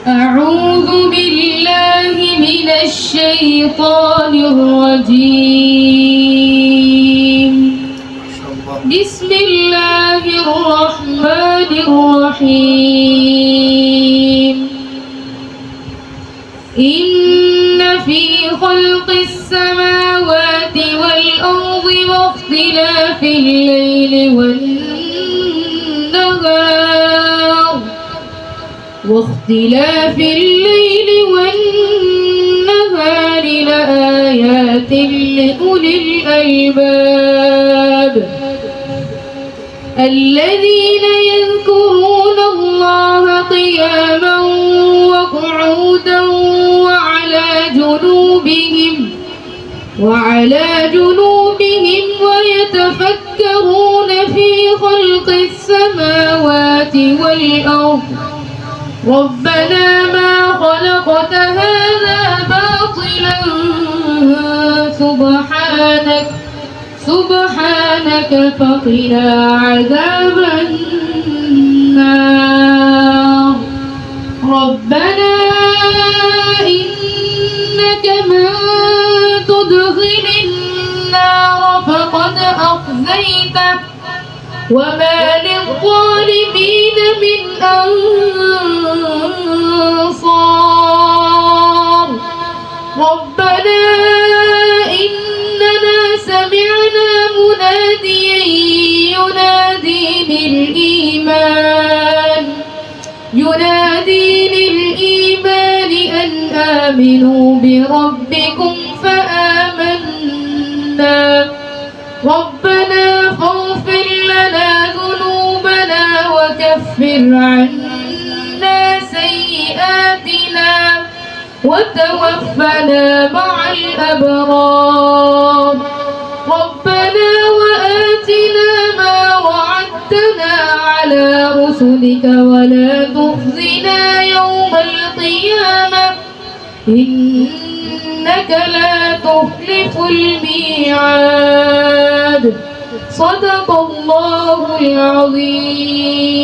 أعوذ بالله من الشيطان الرجيم. بسم الله الرحمن الرحيم. إن في خلق السماوات والأرض واختلاف الليل والنهار لآيات لأولي الألباب الذين يذكرون الله قياما وقعودا وعلى جنوبهم ويتفكرون في خلق السماوات والأرض ربنا ما خلقت هذا باطلا سبحانك فقنا عذاب النار. ربنا إنك من تدخل النار فقد أخزيته وما للظالمين من أنصار. ربنا إننا سمعنا مناديا ينادي للإيمان أن آمنوا بربكم فآمنا. ربنا فاغفر لنا ذنوبنا وكفر عنا سيئاتنا وتوفنا مع الأبرار. ربنا وآتنا ما وعدتنا على رسلك ولا تخزنا يوم القيامة إنك لا تخلف الميعاد. صدق الله العظيم.